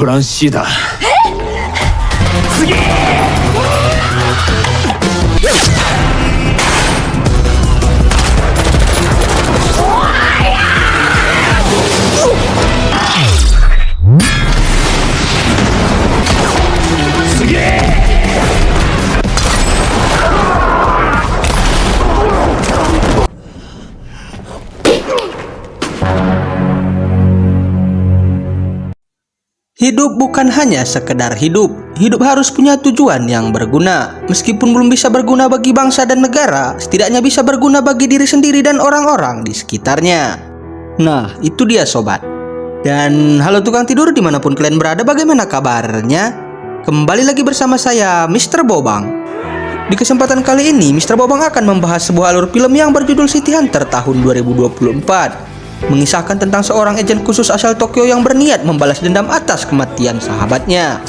トランシーだ。次。Hidup bukan hanya sekedar hidup. Hidup harus punya tujuan yang berguna. Meskipun belum bisa berguna bagi bangsa dan negara, setidaknya bisa berguna bagi diri sendiri dan orang-orang di sekitarnya. Nah, itu dia sobat. Dan halo tukang tidur dimanapun kalian berada, bagaimana kabarnya? Kembali lagi bersama saya, Mr. Bobang. Di kesempatan kali ini, Mr. Bobang akan membahas sebuah alur film yang berjudul City Hunter tahun 2024. Mengisahkan tentang seorang agen khusus asal Tokyo yang berniat membalas dendam atas kematian sahabatnya.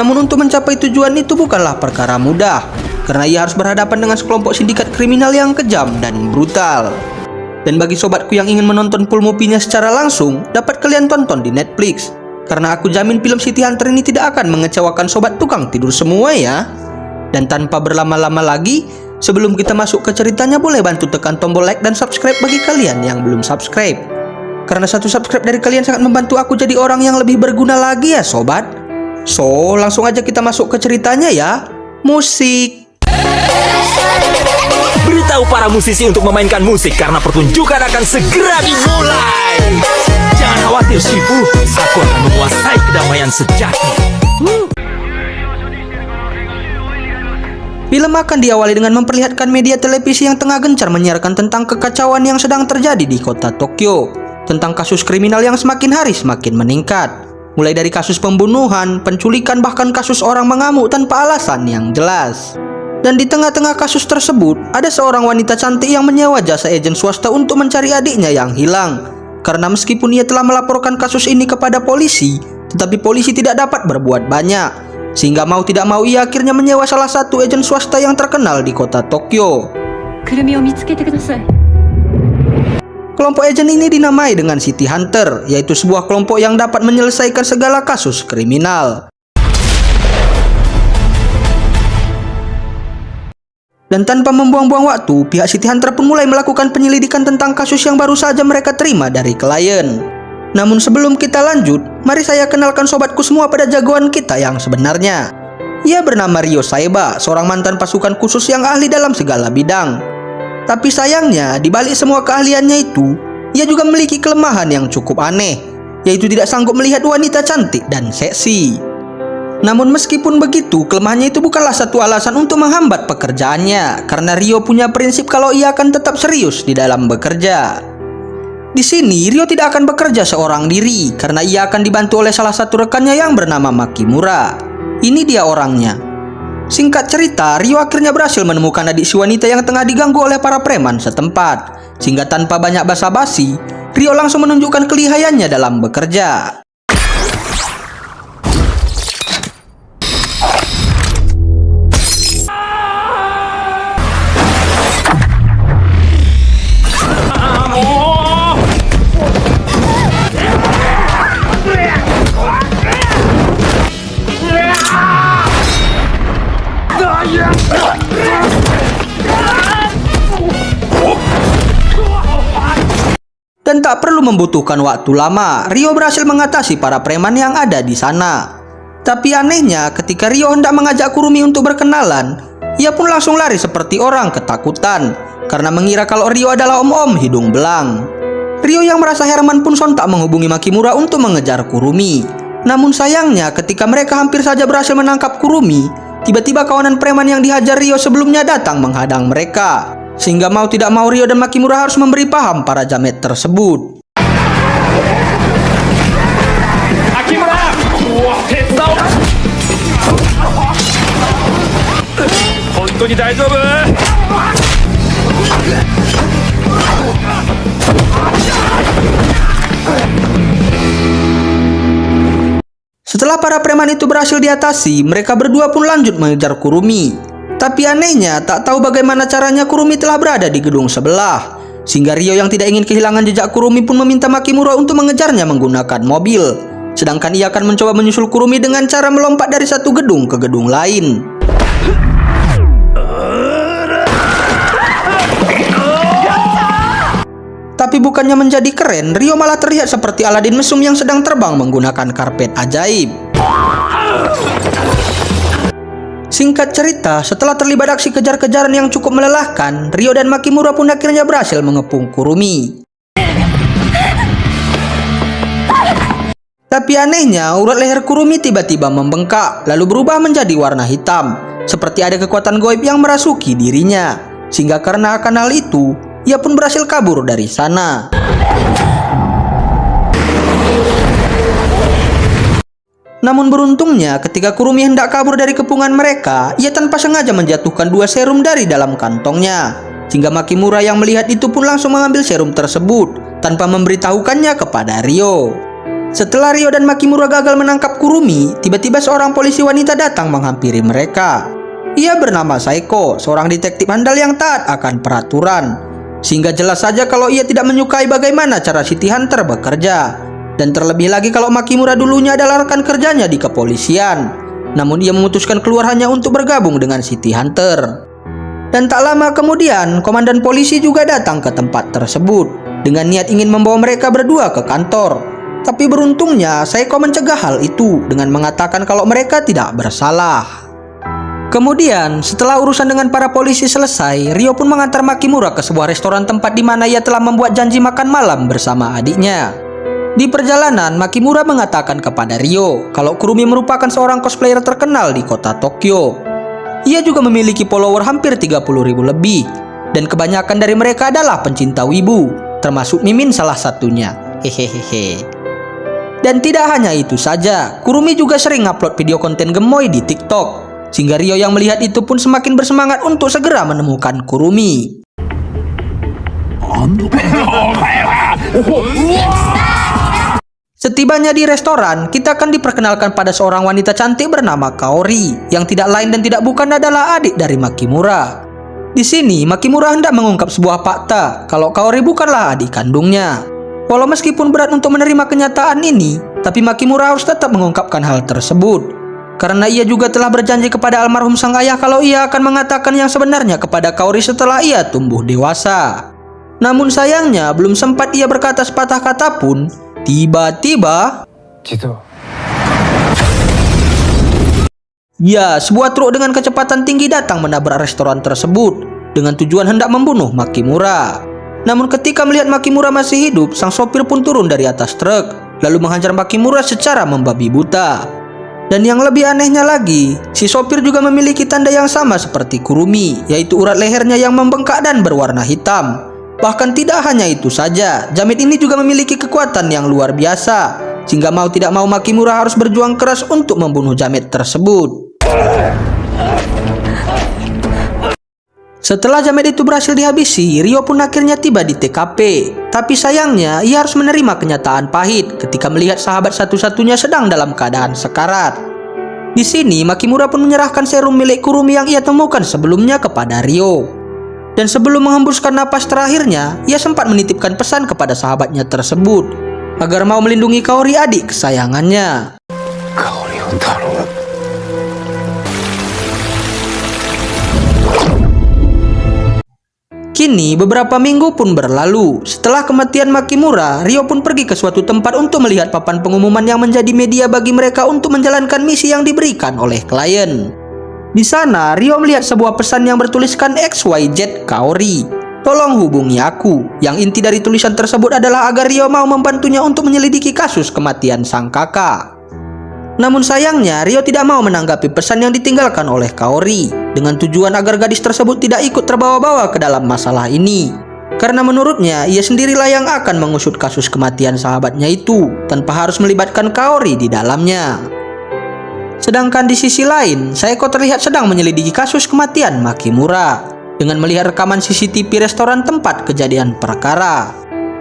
Namun untuk mencapai tujuan itu bukanlah perkara mudah, karena ia harus berhadapan dengan sekelompok sindikat kriminal yang kejam dan brutal. Dan bagi sobatku yang ingin menonton full movie-nya secara langsung, dapat kalian tonton di Netflix. Karena aku jamin film City Hunter ini tidak akan mengecewakan sobat tukang tidur semua ya. Dan tanpa berlama-lama lagi, sebelum kita masuk ke ceritanya, boleh bantu tekan tombol like dan subscribe bagi kalian yang belum subscribe. Karena satu subscribe dari kalian sangat membantu aku jadi orang yang lebih berguna lagi ya sobat. So, langsung aja kita masuk ke ceritanya ya. Musik. Beritahu para musisi untuk memainkan musik karena pertunjukan akan segera dimulai. Jangan khawatir Shifu, aku akan menguasai kedamaian sejati. Film akan diawali dengan memperlihatkan media televisi yang tengah gencar menyiarkan tentang kekacauan yang sedang terjadi di kota Tokyo. Tentang kasus kriminal yang semakin hari semakin meningkat. Mulai dari kasus pembunuhan, penculikan, bahkan kasus orang mengamuk tanpa alasan yang jelas. Dan di tengah-tengah kasus tersebut, ada seorang wanita cantik yang menyewa jasa agen swasta untuk mencari adiknya yang hilang. Karena meskipun ia telah melaporkan kasus ini kepada polisi, tetapi polisi tidak dapat berbuat banyak. Sehingga mau tidak mau ia akhirnya menyewa salah satu agen swasta yang terkenal di kota Tokyo. Kelompok agen ini dinamai dengan City Hunter, yaitu sebuah kelompok yang dapat menyelesaikan segala kasus kriminal. Dan tanpa membuang-buang waktu, pihak City Hunter pun mulai melakukan penyelidikan tentang kasus yang baru saja mereka terima dari klien. Namun sebelum kita lanjut, mari saya kenalkan sobatku semua pada jagoan kita yang sebenarnya. Ia bernama Ryo Saeba, seorang mantan pasukan khusus yang ahli dalam segala bidang. Tapi sayangnya, di balik semua keahliannya itu, ia juga memiliki kelemahan yang cukup aneh, yaitu tidak sanggup melihat wanita cantik dan seksi. Namun meskipun begitu, kelemahannya itu bukanlah satu alasan untuk menghambat pekerjaannya, karena Ryo punya prinsip kalau ia akan tetap serius di dalam bekerja. Di sini, Ryo tidak akan bekerja seorang diri karena ia akan dibantu oleh salah satu rekannya yang bernama Makimura. Ini dia orangnya. Singkat cerita, Ryo akhirnya berhasil menemukan adik si wanita yang tengah diganggu oleh para preman setempat. Sehingga tanpa banyak basa-basi, Ryo langsung menunjukkan kelihayannya dalam bekerja. Dan tak perlu membutuhkan waktu lama, Ryo berhasil mengatasi para preman yang ada di sana. Tapi anehnya, ketika Ryo hendak mengajak Kurumi untuk berkenalan, ia pun langsung lari seperti orang ketakutan karena mengira kalau Ryo adalah om-om hidung belang. Ryo yang merasa heran pun sontak menghubungi Makimura untuk mengejar Kurumi. Namun sayangnya, ketika mereka hampir saja berhasil menangkap Kurumi, tiba-tiba kawanan preman yang dihajar Ryo sebelumnya datang menghadang mereka. Sehingga mau tidak mau Ryo dan Makimura harus memberi paham para jamet tersebut. Makimura, Setelah para preman itu berhasil diatasi, mereka berdua pun lanjut mengejar Kurumi. Tapi anehnya, tak tahu bagaimana caranya Kurumi telah berada di gedung sebelah. Sehingga Ryo yang tidak ingin kehilangan jejak Kurumi pun meminta Makimura untuk mengejarnya menggunakan mobil. Sedangkan ia akan mencoba menyusul Kurumi dengan cara melompat dari satu gedung ke gedung lain. Tapi bukannya menjadi keren, Rio malah terlihat seperti Aladin mesum yang sedang terbang menggunakan karpet ajaib. Singkat cerita, setelah terlibat aksi kejar-kejaran yang cukup melelahkan, Rio dan Makimura pun akhirnya berhasil mengepung Kurumi. Tapi anehnya, urat leher Kurumi tiba-tiba membengkak, lalu berubah menjadi warna hitam, seperti ada kekuatan goib yang merasuki dirinya. Sehingga karena akan hal itu, ia pun berhasil kabur dari sana. Namun beruntungnya, ketika Kurumi hendak kabur dari kepungan mereka, ia tanpa sengaja menjatuhkan 2 serum dari dalam kantongnya. Sehingga Makimura yang melihat itu pun langsung mengambil serum tersebut, tanpa memberitahukannya kepada Rio. Setelah Rio dan Makimura gagal menangkap Kurumi, tiba-tiba seorang polisi wanita datang menghampiri mereka. Ia bernama Saeko, seorang detektif handal yang taat akan peraturan. Sehingga jelas saja kalau ia tidak menyukai bagaimana cara City Hunter bekerja. Dan terlebih lagi kalau Makimura dulunya adalah rekan kerjanya di kepolisian. Namun ia memutuskan keluar hanya untuk bergabung dengan City Hunter. Dan tak lama kemudian, komandan polisi juga datang ke tempat tersebut dengan niat ingin membawa mereka berdua ke kantor. Tapi beruntungnya, Saeko mencegah hal itu dengan mengatakan kalau mereka tidak bersalah. Kemudian, setelah urusan dengan para polisi selesai, Rio pun mengantar Makimura ke sebuah restoran tempat di mana ia telah membuat janji makan malam bersama adiknya. Di perjalanan, Makimura mengatakan kepada Rio kalau Kurumi merupakan seorang cosplayer terkenal di kota Tokyo. Ia juga memiliki follower hampir 30.000 lebih, dan kebanyakan dari mereka adalah pencinta wibu, termasuk Mimin salah satunya. Hehehe. Dan tidak hanya itu saja, Kurumi juga sering upload video konten gemoy di TikTok. Sehingga Rio yang melihat itu pun semakin bersemangat untuk segera menemukan Kurumi. Setibanya di restoran, kita akan diperkenalkan pada seorang wanita cantik bernama Kaori, yang tidak lain dan tidak bukan adalah adik dari Makimura. Di sini, Makimura hendak mengungkap sebuah fakta kalau Kaori bukanlah adik kandungnya. Walau meskipun berat untuk menerima kenyataan ini, tapi Makimura harus tetap mengungkapkan hal tersebut. Karena ia juga telah berjanji kepada almarhum sang ayah kalau ia akan mengatakan yang sebenarnya kepada Kaori setelah ia tumbuh dewasa. Namun sayangnya, belum sempat ia berkata sepatah kata pun, tiba-tiba... Ya, sebuah truk dengan kecepatan tinggi datang menabrak restoran tersebut dengan tujuan hendak membunuh Makimura. Namun ketika melihat Makimura masih hidup, sang sopir pun turun dari atas truk, lalu menghajar Makimura secara membabi buta. Dan yang lebih anehnya lagi, si sopir juga memiliki tanda yang sama seperti Kurumi, yaitu urat lehernya yang membengkak dan berwarna hitam. Bahkan tidak hanya itu saja, jamit ini juga memiliki kekuatan yang luar biasa, sehingga mau tidak mau Makimura harus berjuang keras untuk membunuh jamit tersebut. Setelah jamit itu berhasil dihabisi, Rio pun akhirnya tiba di TKP. Tapi sayangnya, ia harus menerima kenyataan pahit ketika melihat sahabat satu-satunya sedang dalam keadaan sekarat. Di sini, Makimura pun menyerahkan serum milik Kurumi yang ia temukan sebelumnya kepada Rio. Dan sebelum menghembuskan napas terakhirnya, ia sempat menitipkan pesan kepada sahabatnya tersebut agar mau melindungi Kaori, adik kesayangannya. Kini beberapa minggu pun berlalu. Setelah kematian Makimura, Rio pun pergi ke suatu tempat untuk melihat papan pengumuman yang menjadi media bagi mereka untuk menjalankan misi yang diberikan oleh klien. Di sana, Rio melihat sebuah pesan yang bertuliskan XYZ Kaori, tolong hubungi aku. Yang inti dari tulisan tersebut adalah agar Rio mau membantunya untuk menyelidiki kasus kematian sang kakak. Namun sayangnya, Rio tidak mau menanggapi pesan yang ditinggalkan oleh Kaori dengan tujuan agar gadis tersebut tidak ikut terbawa-bawa ke dalam masalah ini. Karena menurutnya, ia sendirilah yang akan mengusut kasus kematian sahabatnya itu tanpa harus melibatkan Kaori di dalamnya. Sedangkan di sisi lain, Saeko terlihat sedang menyelidiki kasus kematian Makimura dengan melihat rekaman CCTV restoran tempat kejadian perkara.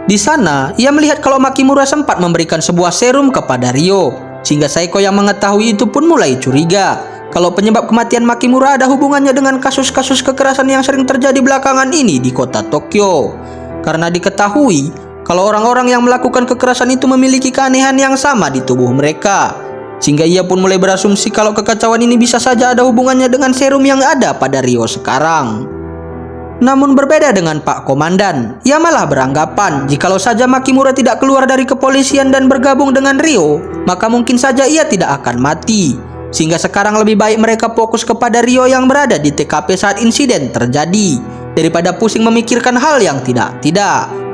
Di sana, ia melihat kalau Makimura sempat memberikan sebuah serum kepada Rio, sehingga Saeko yang mengetahui itu pun mulai curiga kalau penyebab kematian Makimura ada hubungannya dengan kasus-kasus kekerasan yang sering terjadi belakangan ini di kota Tokyo. Karena diketahui kalau orang-orang yang melakukan kekerasan itu memiliki keanehan yang sama di tubuh mereka. Sehingga ia pun mulai berasumsi kalau kekacauan ini bisa saja ada hubungannya dengan serum yang ada pada Ryo sekarang. Namun berbeda dengan Pak Komandan, ia malah beranggapan jikalau saja Makimura tidak keluar dari kepolisian dan bergabung dengan Ryo, maka mungkin saja ia tidak akan mati. Sehingga sekarang lebih baik mereka fokus kepada Ryo yang berada di TKP saat insiden terjadi, daripada pusing memikirkan hal yang tidak-tidak.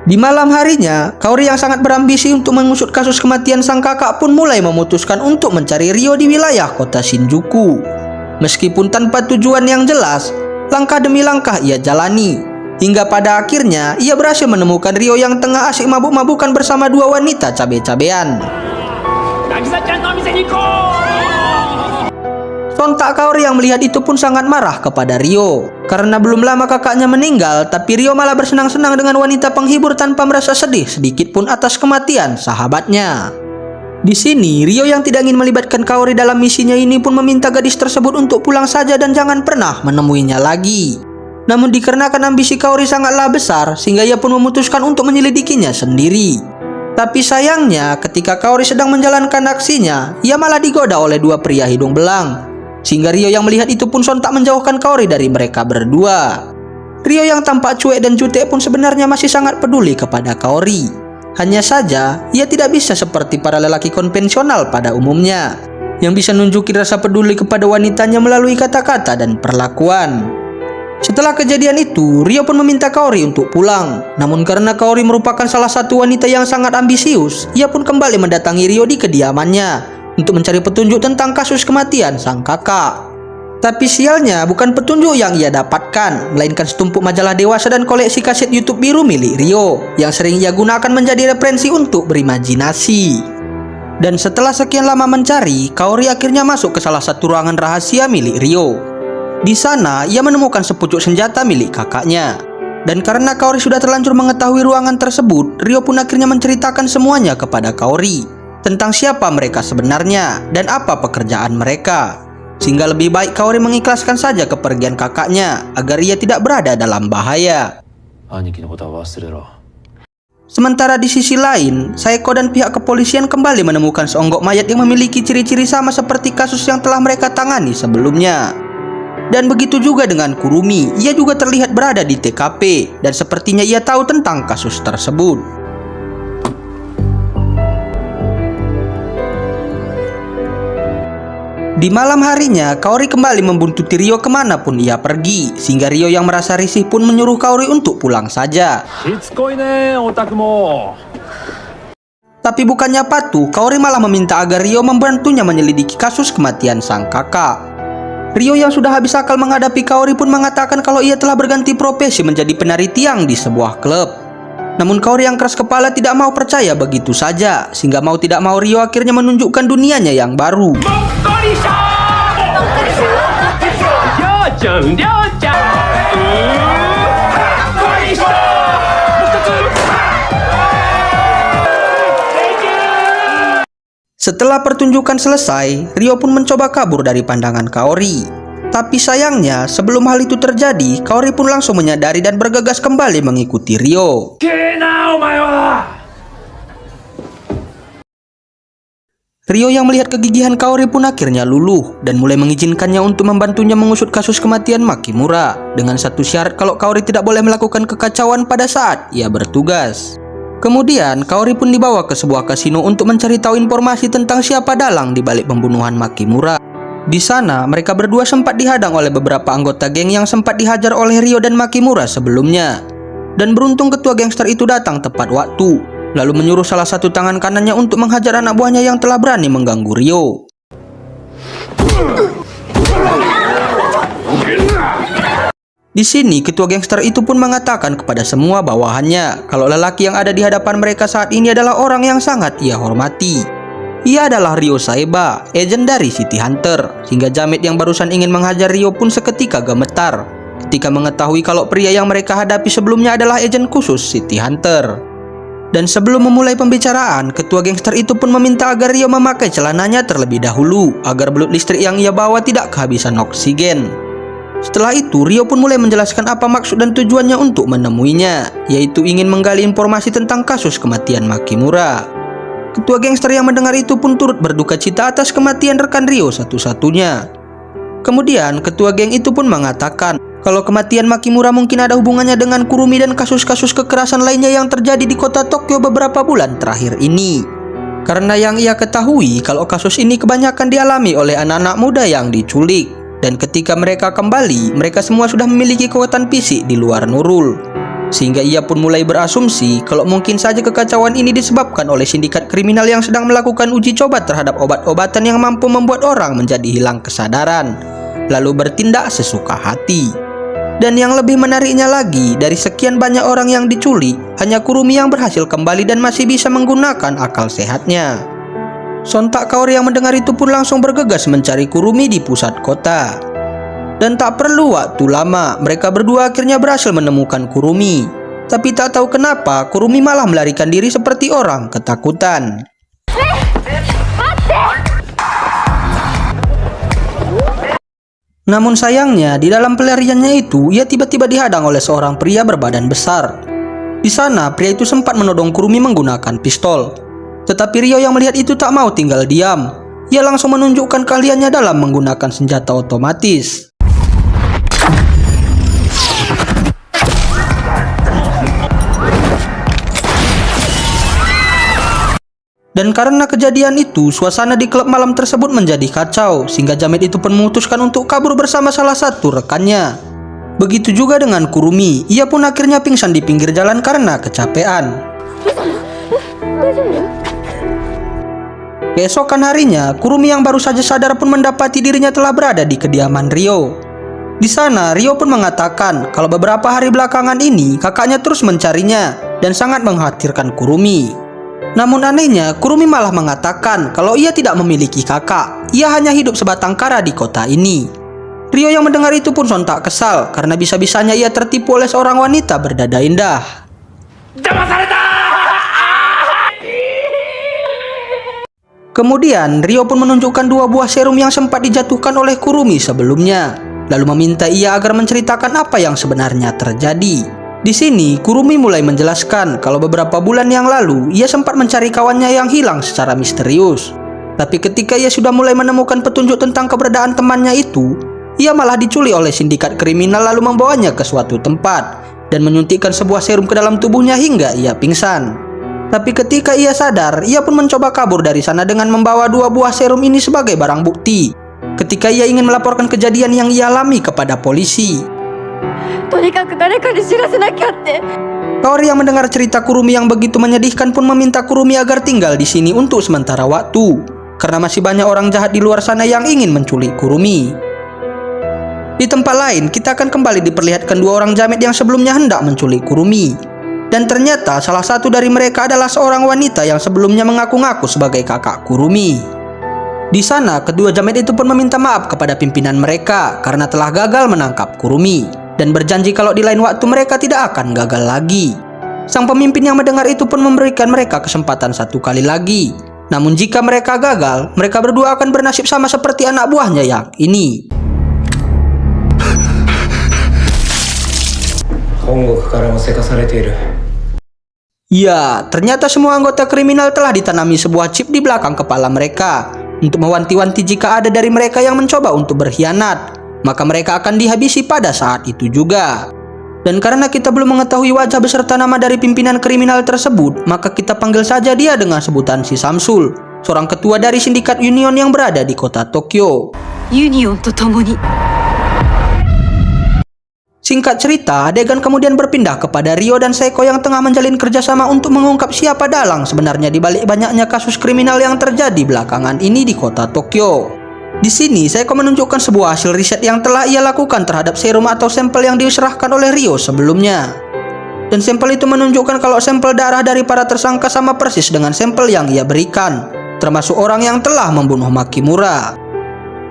Di malam harinya, Kaori yang sangat berambisi untuk mengusut kasus kematian sang kakak pun mulai memutuskan untuk mencari Ryo di wilayah kota Shinjuku. Meskipun tanpa tujuan yang jelas, langkah demi langkah ia jalani. Hingga pada akhirnya, ia berhasil menemukan Ryo yang tengah asyik mabuk-mabukan bersama dua wanita cabe-cabean. Sontak Kaori yang melihat itu pun sangat marah kepada Ryo. Karena belum lama kakaknya meninggal, tapi Ryo malah bersenang-senang dengan wanita penghibur tanpa merasa sedih sedikit pun atas kematian sahabatnya. Di sini, Ryo yang tidak ingin melibatkan Kaori dalam misinya ini pun meminta gadis tersebut untuk pulang saja dan jangan pernah menemuinya lagi. Namun dikarenakan ambisi Kaori sangatlah besar, sehingga ia pun memutuskan untuk menyelidikinya sendiri. Tapi sayangnya, ketika Kaori sedang menjalankan aksinya, ia malah digoda oleh dua pria hidung belang. Sehingga Ryo yang melihat itu pun sontak menjauhkan Kaori dari mereka berdua. Ryo yang tampak cuek dan jutek pun sebenarnya masih sangat peduli kepada Kaori. Hanya saja, ia tidak bisa seperti para lelaki konvensional pada umumnya, yang bisa nunjukin rasa peduli kepada wanitanya melalui kata-kata dan perlakuan. Setelah kejadian itu, Ryo pun meminta Kaori untuk pulang. Namun karena Kaori merupakan salah satu wanita yang sangat ambisius, ia pun kembali mendatangi Ryo di kediamannya untuk mencari petunjuk tentang kasus kematian sang kakak. Tapi sialnya, bukan petunjuk yang ia dapatkan, melainkan setumpuk majalah dewasa dan koleksi kaset YouTube biru milik Ryo, yang sering ia gunakan menjadi referensi untuk berimajinasi. Dan setelah sekian lama mencari, Kaori akhirnya masuk ke salah satu ruangan rahasia milik Ryo. Di sana, ia menemukan sepucuk senjata milik kakaknya. Dan karena Kaori sudah terlanjur mengetahui ruangan tersebut, Ryo pun akhirnya menceritakan semuanya kepada Kaori tentang siapa mereka sebenarnya dan apa pekerjaan mereka. Sehingga lebih baik Kaori mengikhlaskan saja kepergian kakaknya agar ia tidak berada dalam bahaya. Sementara di sisi lain, Saeko dan pihak kepolisian kembali menemukan seonggok mayat yang memiliki ciri-ciri sama seperti kasus yang telah mereka tangani sebelumnya. Dan begitu juga dengan Kurumi, ia juga terlihat berada di TKP dan sepertinya ia tahu tentang kasus tersebut. Di malam harinya, Kaori kembali membuntuti Ryo kemanapun ia pergi, sehingga Ryo yang merasa risih pun menyuruh Kaori untuk pulang saja. Tapi bukannya patuh, Kaori malah meminta agar Ryo membantunya menyelidiki kasus kematian sang kakak. Ryo yang sudah habis akal menghadapi Kaori pun mengatakan kalau ia telah berganti profesi menjadi penari tiang di sebuah klub. Namun Kaori yang keras kepala tidak mau percaya begitu saja, sehingga mau tidak mau Ryo akhirnya menunjukkan dunianya yang baru. Setelah pertunjukan selesai, Ryo pun mencoba kabur dari pandangan Kaori. Tapi sayangnya, sebelum hal itu terjadi, Kaori pun langsung menyadari dan bergegas kembali mengikuti Ryo. Ryo yang melihat kegigihan Kaori pun akhirnya luluh dan mulai mengizinkannya untuk membantunya mengusut kasus kematian Makimura, dengan satu syarat kalau Kaori tidak boleh melakukan kekacauan pada saat ia bertugas. Kemudian Kaori pun dibawa ke sebuah kasino untuk mencari tahu informasi tentang siapa dalang di balik pembunuhan Makimura. Di sana mereka berdua sempat dihadang oleh beberapa anggota geng yang sempat dihajar oleh Ryo dan Makimura sebelumnya. Dan beruntung ketua gangster itu datang tepat waktu, lalu menyuruh salah satu tangan kanannya untuk menghajar anak buahnya yang telah berani mengganggu Ryo. Di sini ketua gangster itu pun mengatakan kepada semua bawahannya kalau lelaki yang ada di hadapan mereka saat ini adalah orang yang sangat ia hormati. Ia adalah Ryo Saeba, agen dari City Hunter, sehingga Jamet yang barusan ingin menghajar Ryo pun seketika gemetar ketika mengetahui kalau pria yang mereka hadapi sebelumnya adalah agen khusus City Hunter. Dan sebelum memulai pembicaraan, ketua gangster itu pun meminta agar Ryo memakai celananya terlebih dahulu agar belut listrik yang ia bawa tidak kehabisan oksigen. Setelah itu, Rio pun mulai menjelaskan apa maksud dan tujuannya untuk menemuinya, yaitu ingin menggali informasi tentang kasus kematian Makimura. Ketua gangster yang mendengar itu pun turut berduka cita atas kematian rekan Rio satu-satunya. Kemudian, ketua geng itu pun mengatakan kalau kematian Makimura mungkin ada hubungannya dengan Kurumi dan kasus-kasus kekerasan lainnya yang terjadi di kota Tokyo beberapa bulan terakhir ini. Karena yang ia ketahui kalau kasus ini kebanyakan dialami oleh anak-anak muda yang diculik. Dan ketika mereka kembali, mereka semua sudah memiliki kekuatan fisik di luar Nurul. Sehingga ia pun mulai berasumsi kalau mungkin saja kekacauan ini disebabkan oleh sindikat kriminal yang sedang melakukan uji coba terhadap obat-obatan yang mampu membuat orang menjadi hilang kesadaran, lalu bertindak sesuka hati. Dan yang lebih menariknya lagi, dari sekian banyak orang yang diculik, hanya Kurumi yang berhasil kembali dan masih bisa menggunakan akal sehatnya. Sontak Kaori yang mendengar itu pun langsung bergegas mencari Kurumi di pusat kota. Dan tak perlu waktu lama, mereka berdua akhirnya berhasil menemukan Kurumi. Tapi tak tahu kenapa, Kurumi malah melarikan diri seperti orang ketakutan. Namun sayangnya, di dalam pelariannya itu, ia tiba-tiba dihadang oleh seorang pria berbadan besar. Di sana, pria itu sempat menodong Kurumi menggunakan pistol. Tetapi Rio yang melihat itu tak mau tinggal diam. Ia langsung menunjukkan keahliannya dalam menggunakan senjata otomatis. Dan karena kejadian itu, suasana di klub malam tersebut menjadi kacau, sehingga Jamet itu pun memutuskan untuk kabur bersama salah satu rekannya. Begitu juga dengan Kurumi, ia pun akhirnya pingsan di pinggir jalan karena kecapean. Keesokan harinya, Kurumi yang baru saja sadar pun mendapati dirinya telah berada di kediaman Rio. Di sana, Rio pun mengatakan kalau beberapa hari belakangan ini kakaknya terus mencarinya dan sangat mengkhawatirkan Kurumi. Namun anehnya, Kurumi malah mengatakan kalau ia tidak memiliki kakak, ia hanya hidup sebatang kara di kota ini. Rio yang mendengar itu pun sontak kesal karena bisa-bisanya ia tertipu oleh seorang wanita berdada indah. Kemudian, Rio pun menunjukkan 2 buah serum yang sempat dijatuhkan oleh Kurumi sebelumnya, lalu meminta ia agar menceritakan apa yang sebenarnya terjadi. Di sini, Kurumi mulai menjelaskan kalau beberapa bulan yang lalu, ia sempat mencari kawannya yang hilang secara misterius. Tapi ketika ia sudah mulai menemukan petunjuk tentang keberadaan temannya itu, ia malah diculik oleh sindikat kriminal lalu membawanya ke suatu tempat, dan menyuntikkan sebuah serum ke dalam tubuhnya hingga ia pingsan. Tapi ketika ia sadar, ia pun mencoba kabur dari sana dengan membawa 2 buah serum ini sebagai barang bukti. Ketika ia ingin melaporkan kejadian yang ia alami kepada polisi. Kaori yang mendengar cerita Kurumi yang begitu menyedihkan pun meminta Kurumi agar tinggal di sini untuk sementara waktu, karena masih banyak orang jahat di luar sana yang ingin menculik Kurumi. Di tempat lain, kita akan kembali diperlihatkan 2 orang jamet yang sebelumnya hendak menculik Kurumi. Dan ternyata salah satu dari mereka adalah seorang wanita yang sebelumnya mengaku-ngaku sebagai kakak Kurumi. Di sana, kedua jamet itu pun meminta maaf kepada pimpinan mereka karena telah gagal menangkap Kurumi, dan berjanji kalau di lain waktu mereka tidak akan gagal lagi. Sang pemimpin yang mendengar itu pun memberikan mereka kesempatan 1 kali lagi. Namun jika mereka gagal, mereka berdua akan bernasib sama seperti anak buahnya yang ini. Ya, ternyata semua anggota kriminal telah ditanami sebuah chip di belakang kepala mereka untuk mewanti-wanti jika ada dari mereka yang mencoba untuk berkhianat, maka mereka akan dihabisi pada saat itu juga. Dan karena kita belum mengetahui wajah beserta nama dari pimpinan kriminal tersebut, maka kita panggil saja dia dengan sebutan si Samsul, seorang ketua dari sindikat Union yang berada di kota Tokyo. Union to tomoni. Singkat cerita, adegan kemudian berpindah kepada Rio dan Seiko yang tengah menjalin kerjasama untuk mengungkap siapa dalang sebenarnya di balik banyaknya kasus kriminal yang terjadi belakangan ini di kota Tokyo. Di sini, Seiko menunjukkan sebuah hasil riset yang telah ia lakukan terhadap serum atau sampel yang diserahkan oleh Rio sebelumnya. Dan sampel itu menunjukkan kalau sampel darah dari para tersangka sama persis dengan sampel yang ia berikan, termasuk orang yang telah membunuh Makimura.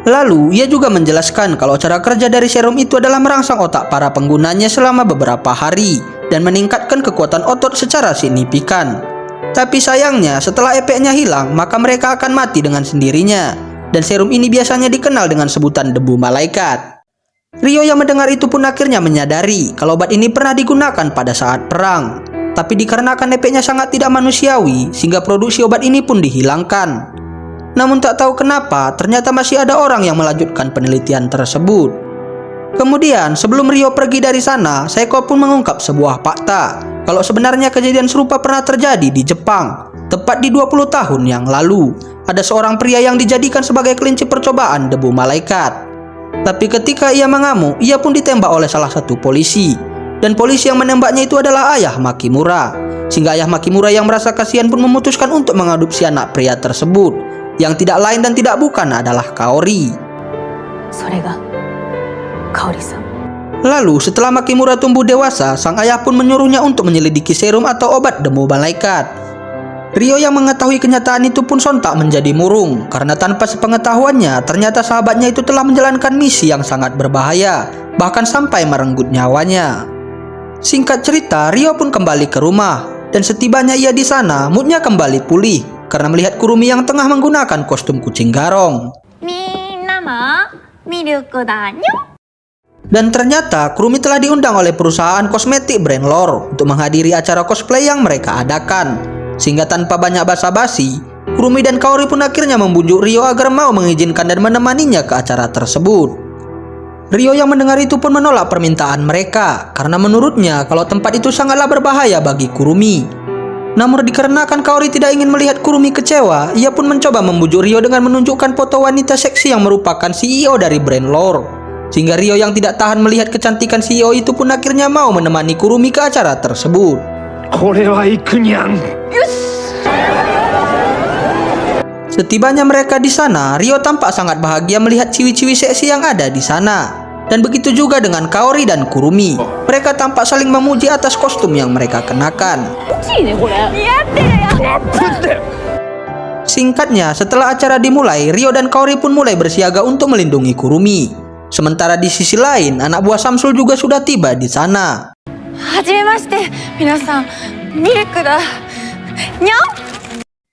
Lalu, ia juga menjelaskan kalau cara kerja dari serum itu adalah merangsang otak para penggunanya selama beberapa hari dan meningkatkan kekuatan otot secara signifikan. Tapi sayangnya, setelah efeknya hilang, maka mereka akan mati dengan sendirinya. Dan serum ini biasanya dikenal dengan sebutan debu malaikat. Rio yang mendengar itu pun akhirnya menyadari kalau obat ini pernah digunakan pada saat perang. Tapi dikarenakan efeknya sangat tidak manusiawi, sehingga produksi obat ini pun dihilangkan. Namun tak tahu kenapa, ternyata masih ada orang yang melanjutkan penelitian tersebut. Kemudian, sebelum Rio pergi dari sana, Saeko pun mengungkap sebuah fakta, kalau sebenarnya kejadian serupa pernah terjadi di Jepang, tepat di 20 tahun yang lalu. Ada seorang pria yang dijadikan sebagai kelinci percobaan debu malaikat. Tapi ketika ia mengamuk, ia pun ditembak oleh salah satu polisi. Dan polisi yang menembaknya itu adalah ayah Makimura. Sehingga ayah Makimura yang merasa kasihan pun memutuskan untuk mengadopsi anak pria tersebut, yang tidak lain dan tidak bukan adalah Kaori. Lalu setelah Makimura tumbuh dewasa, sang ayah pun menyuruhnya untuk menyelidiki serum atau obat debu malaikat. Rio yang mengetahui kenyataan itu pun sontak menjadi murung, karena tanpa sepengetahuannya ternyata sahabatnya itu telah menjalankan misi yang sangat berbahaya, bahkan sampai merenggut nyawanya. Singkat cerita, Rio pun kembali ke rumah, dan setibanya ia di sana, moodnya kembali pulih karena melihat Kurumi yang tengah menggunakan kostum kucing garong. Dan ternyata Kurumi telah diundang oleh perusahaan kosmetik brand Lore untuk menghadiri acara cosplay yang mereka adakan. Sehingga tanpa banyak basa-basi, Kurumi dan Kaori pun akhirnya membujuk Rio agar mau mengizinkan dan menemaninya ke acara tersebut. Rio yang mendengar itu pun menolak permintaan mereka karena menurutnya kalau tempat itu sangatlah berbahaya bagi Kurumi. Namun dikarenakan Kaori tidak ingin melihat Kurumi kecewa, ia pun mencoba membujuk Rio dengan menunjukkan foto wanita seksi yang merupakan CEO dari brand Lore. Sehingga Rio yang tidak tahan melihat kecantikan CEO itu pun akhirnya mau menemani Kurumi ke acara tersebut. Setibanya mereka di sana, Rio tampak sangat bahagia melihat ciwi-ciwi seksi yang ada di sana. Dan begitu juga dengan Kaori dan Kurumi. Mereka tampak saling memuji atas kostum yang mereka kenakan. Singkatnya, setelah acara dimulai, Rio dan Kaori pun mulai bersiaga untuk melindungi Kurumi. Sementara di sisi lain, anak buah Samsul juga sudah tiba di sana.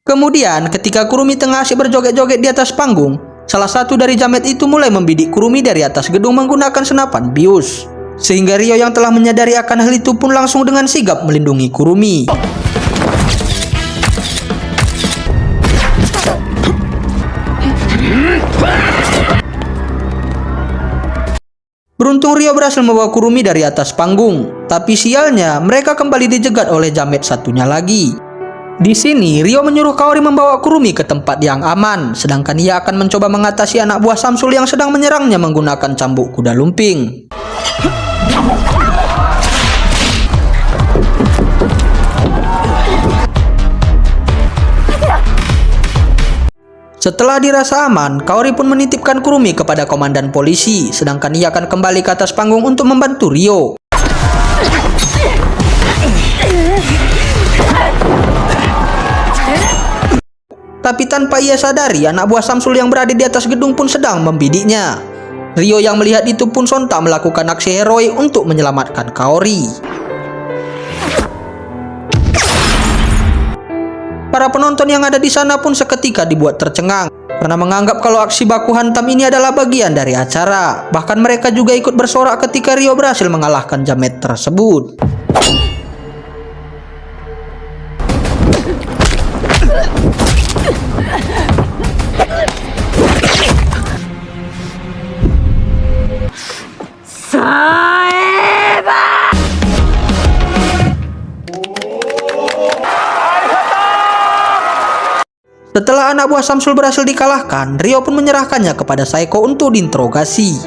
Kemudian, ketika Kurumi tengah asyik berjoget-joget di atas panggung, salah satu dari jamet itu mulai membidik Kurumi dari atas gedung menggunakan senapan bius. Sehingga Rio yang telah menyadari akan hal itu pun langsung dengan sigap melindungi Kurumi. Beruntung Rio berhasil membawa Kurumi dari atas panggung, tapi sialnya mereka kembali dijegat oleh jamet satunya lagi. Di sini Rio menyuruh Kaori membawa Kurumi ke tempat yang aman, sedangkan ia akan mencoba mengatasi anak buah Samsul yang sedang menyerangnya menggunakan cambuk kuda lumping. Setelah dirasa aman, Kaori pun menitipkan Kurumi kepada komandan polisi, sedangkan ia akan kembali ke atas panggung untuk membantu Rio. Tapi tanpa ia sadari, anak buah Samsul yang berada di atas gedung pun sedang membidiknya. Rio yang melihat itu pun sontak melakukan aksi heroik untuk menyelamatkan Kaori. Para penonton yang ada di sana pun seketika dibuat tercengang karena menganggap kalau aksi baku hantam ini adalah bagian dari acara. Bahkan mereka juga ikut bersorak ketika Rio berhasil mengalahkan jamet tersebut. Setelah anak buah Samsul berhasil dikalahkan, Rio pun menyerahkannya kepada Saeko untuk diinterogasi.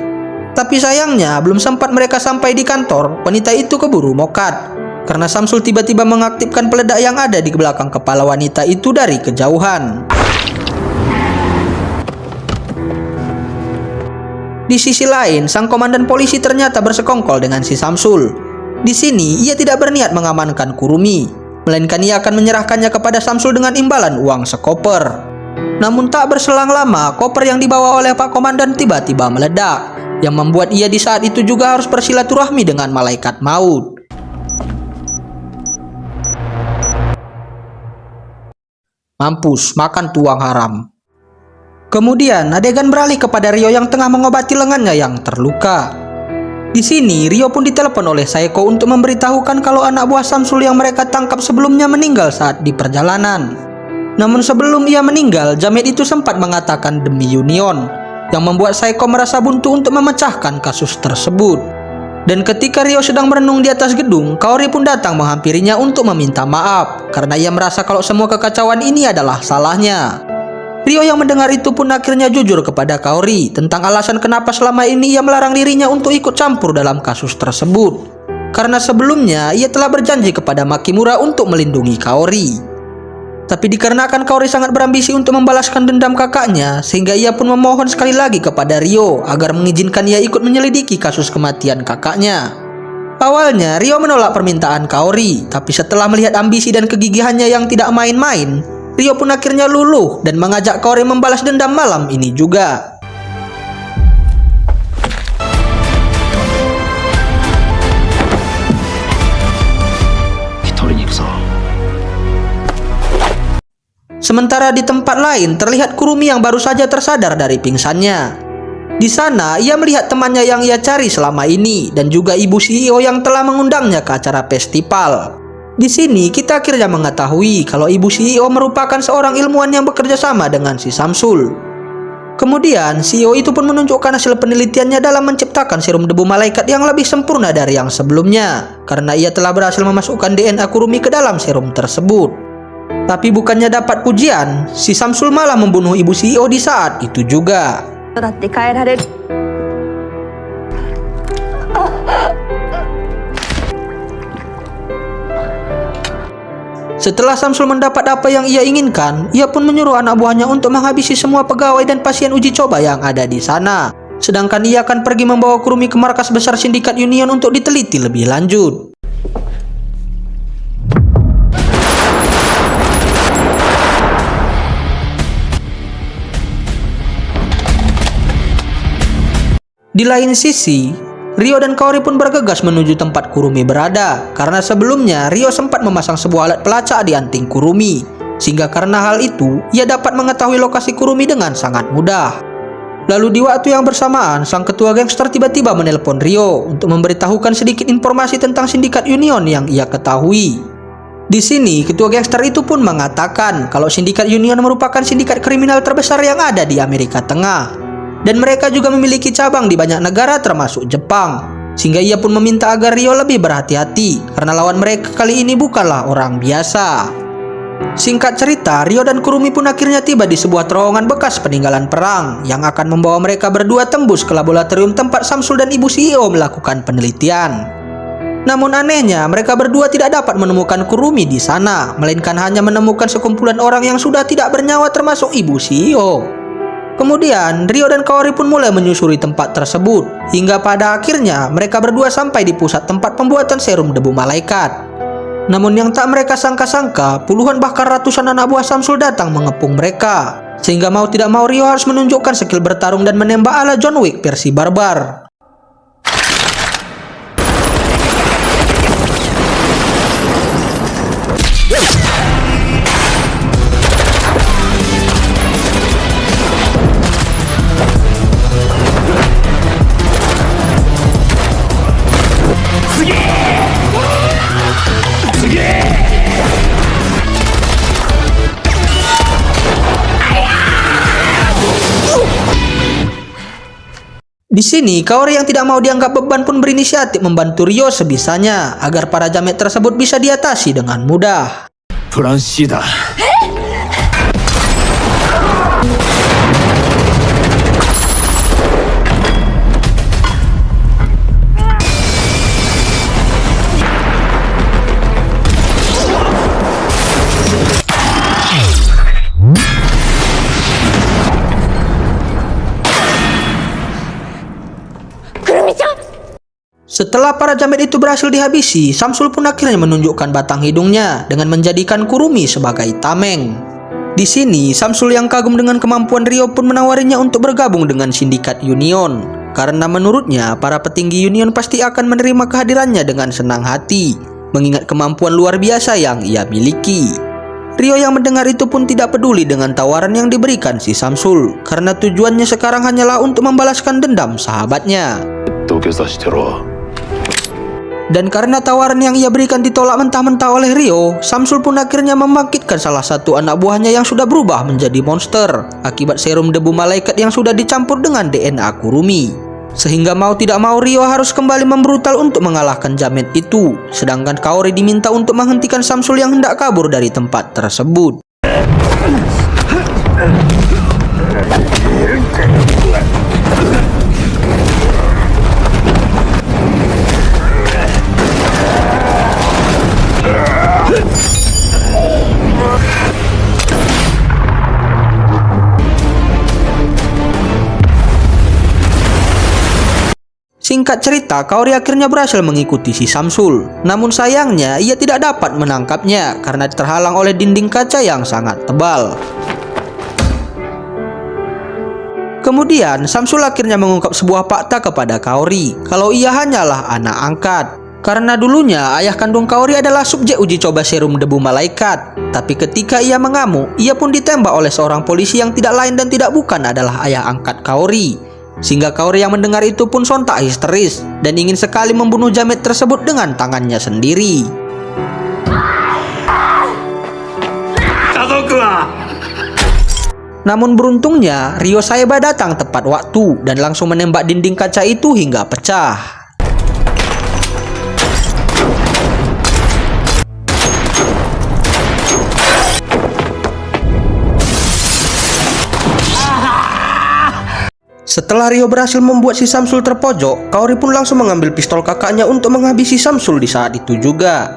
Tapi sayangnya, belum sempat mereka sampai di kantor, wanita itu keburu mokat. Karena Samsul tiba-tiba mengaktifkan peledak yang ada di belakang kepala wanita itu dari kejauhan. Di sisi lain, sang komandan polisi ternyata bersekongkol dengan si Samsul. Di sini, ia tidak berniat mengamankan Kurumi, melainkan ia akan menyerahkannya kepada Samsul dengan imbalan uang sekoper. Namun tak berselang lama, koper yang dibawa oleh Pak Komandan tiba-tiba meledak, yang membuat ia di saat itu juga harus bersilaturahmi dengan malaikat maut. Mampus, makan tuang haram. Kemudian adegan beralih kepada Rio yang tengah mengobati lengannya yang terluka. Di sini, Rio pun ditelepon oleh Saeko untuk memberitahukan kalau anak buah Samsul yang mereka tangkap sebelumnya meninggal saat di perjalanan. Namun sebelum ia meninggal, Jamet itu sempat mengatakan demi Union, yang membuat Saeko merasa buntu untuk memecahkan kasus tersebut. Dan ketika Rio sedang merenung di atas gedung, Kaori pun datang menghampirinya untuk meminta maaf, karena ia merasa kalau semua kekacauan ini adalah salahnya. Rio yang mendengar itu pun akhirnya jujur kepada Kaori tentang alasan kenapa selama ini ia melarang dirinya untuk ikut campur dalam kasus tersebut. Karena sebelumnya ia telah berjanji kepada Makimura untuk melindungi Kaori. Tapi dikarenakan Kaori sangat berambisi untuk membalaskan dendam kakaknya, sehingga ia pun memohon sekali lagi kepada Rio agar mengizinkan ia ikut menyelidiki kasus kematian kakaknya. Awalnya Rio menolak permintaan Kaori, tapi setelah melihat ambisi dan kegigihannya yang tidak main-main, Rio pun akhirnya luluh dan mengajak Kaori membalas dendam malam ini juga. Sementara di tempat lain terlihat Kurumi yang baru saja tersadar dari pingsannya. Di sana ia melihat temannya yang ia cari selama ini dan juga ibu CEO yang telah mengundangnya ke acara festival. Di sini kita akhirnya mengetahui kalau ibu CEO merupakan seorang ilmuwan yang bekerja sama dengan si Samsul. Kemudian CEO itu pun menunjukkan hasil penelitiannya dalam menciptakan serum debu malaikat yang lebih sempurna dari yang sebelumnya, karena ia telah berhasil memasukkan DNA Kurumi ke dalam serum tersebut. Tapi bukannya dapat pujian, si Samsul malah membunuh ibu CEO di saat itu juga. Setelah Samsul mendapat apa yang ia inginkan, ia pun menyuruh anak buahnya untuk menghabisi semua pegawai dan pasien uji coba yang ada di sana. Sedangkan ia akan pergi membawa Kurumi ke markas besar sindikat Union untuk diteliti lebih lanjut. Di lain sisi, Rio dan Kaori pun bergegas menuju tempat Kurumi berada, karena sebelumnya Rio sempat memasang sebuah alat pelacak di anting Kurumi, sehingga karena hal itu, ia dapat mengetahui lokasi Kurumi dengan sangat mudah. Lalu di waktu yang bersamaan, sang ketua gangster tiba-tiba menelpon Rio untuk memberitahukan sedikit informasi tentang sindikat Union yang ia ketahui. Di sini, ketua gangster itu pun mengatakan kalau sindikat Union merupakan sindikat kriminal terbesar yang ada di Amerika Tengah. Dan mereka juga memiliki cabang di banyak negara termasuk Jepang. Sehingga ia pun meminta agar Rio lebih berhati-hati karena lawan mereka kali ini bukanlah orang biasa. Singkat cerita, Rio dan Kurumi pun akhirnya tiba di sebuah terowongan bekas peninggalan perang yang akan membawa mereka berdua tembus ke laboratorium tempat Samsul dan ibu CEO melakukan penelitian. Namun anehnya, mereka berdua tidak dapat menemukan Kurumi di sana, melainkan hanya menemukan sekumpulan orang yang sudah tidak bernyawa termasuk ibu CEO. Kemudian, Rio dan Kaori pun mulai menyusuri tempat tersebut, hingga pada akhirnya mereka berdua sampai di pusat tempat pembuatan serum debu malaikat. Namun yang tak mereka sangka-sangka, puluhan bahkan ratusan anak buah Samsul datang mengepung mereka. Sehingga mau tidak mau Rio harus menunjukkan skill bertarung dan menembak ala John Wick versi barbar. Di sini, Kaori yang tidak mau dianggap beban pun berinisiatif membantu Rio sebisanya agar para jamet tersebut bisa diatasi dengan mudah. トランシーだ。Setelah para jamet itu berhasil dihabisi, Samsul pun akhirnya menunjukkan batang hidungnya dengan menjadikan Kurumi sebagai tameng. Di sini, Samsul yang kagum dengan kemampuan Rio pun menawarinya untuk bergabung dengan sindikat Union. Karena menurutnya, para petinggi Union pasti akan menerima kehadirannya dengan senang hati, mengingat kemampuan luar biasa yang ia miliki. Rio yang mendengar itu pun tidak peduli dengan tawaran yang diberikan si Samsul, karena tujuannya sekarang hanyalah untuk membalaskan dendam sahabatnya. って受けさせてろ。 Dan karena tawaran yang ia berikan ditolak mentah-mentah oleh Ryo, Samsul pun akhirnya membangkitkan salah satu anak buahnya yang sudah berubah menjadi monster akibat serum debu malaikat yang sudah dicampur dengan DNA Kurumi. Sehingga mau tidak mau Ryo harus kembali membrutal untuk mengalahkan jamet itu, sedangkan Kaori diminta untuk menghentikan Samsul yang hendak kabur dari tempat tersebut. Singkat cerita, Kaori akhirnya berhasil mengikuti si Samsul. Namun sayangnya, ia tidak dapat menangkapnya karena terhalang oleh dinding kaca yang sangat tebal. Kemudian, Samsul akhirnya mengungkap sebuah fakta kepada Kaori, kalau ia hanyalah anak angkat. Karena dulunya, ayah kandung Kaori adalah subjek uji coba serum debu malaikat. Tapi ketika ia mengamuk, ia pun ditembak oleh seorang polisi yang tidak lain dan tidak bukan adalah ayah angkat Kaori. Sehingga Kaori yang mendengar itu pun sontak histeris dan ingin sekali membunuh jamet tersebut dengan tangannya sendiri. Namun beruntungnya Ryo Saeba datang tepat waktu dan langsung menembak dinding kaca itu hingga pecah. Setelah Ryo berhasil membuat si Samsul terpojok, Kaori pun langsung mengambil pistol kakaknya untuk menghabisi Samsul di saat itu juga.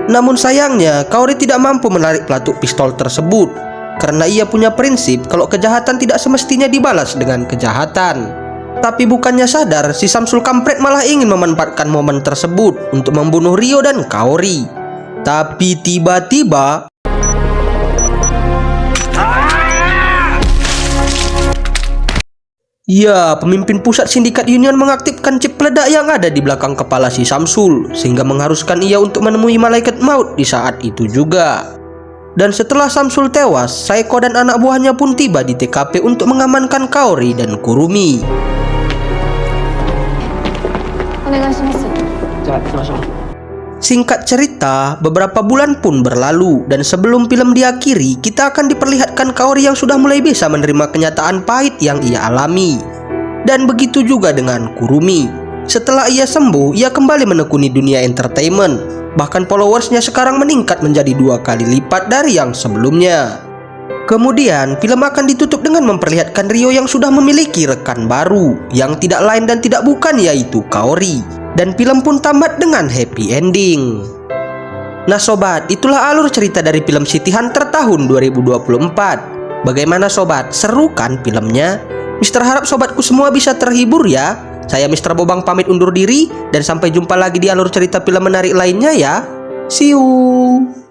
Namun sayangnya, Kaori tidak mampu menarik pelatuk pistol tersebut karena ia punya prinsip kalau kejahatan tidak semestinya dibalas dengan kejahatan. Tapi bukannya sadar, si Samsul kampret malah ingin memanfaatkan momen tersebut untuk membunuh Ryo dan Kaori. Tapi tiba-tiba ya, pemimpin pusat sindikat Union mengaktifkan chip peledak yang ada di belakang kepala si Samsul, sehingga mengharuskan ia untuk menemui malaikat maut di saat itu juga. Dan setelah Samsul tewas, Saeko dan anak buahnya pun tiba di TKP untuk mengamankan Kaori dan Kurumi. Singkat cerita, beberapa bulan pun berlalu dan sebelum film diakhiri, kita akan diperlihatkan Kaori yang sudah mulai bisa menerima kenyataan pahit yang ia alami. Dan begitu juga dengan Kurumi. Setelah ia sembuh, ia kembali menekuni dunia entertainment. Bahkan followersnya sekarang meningkat menjadi 2 kali lipat dari yang sebelumnya. Kemudian, film akan ditutup dengan memperlihatkan Ryo yang sudah memiliki rekan baru, yang tidak lain dan tidak bukan yaitu Kaori. Dan film pun tamat dengan happy ending. Nah sobat, itulah alur cerita dari film City Hunter tahun 2024. Bagaimana sobat, seru kan filmnya? Mister harap sobatku semua bisa terhibur ya. Saya Mister Bobang pamit undur diri dan sampai jumpa lagi di alur cerita film menarik lainnya ya. See you.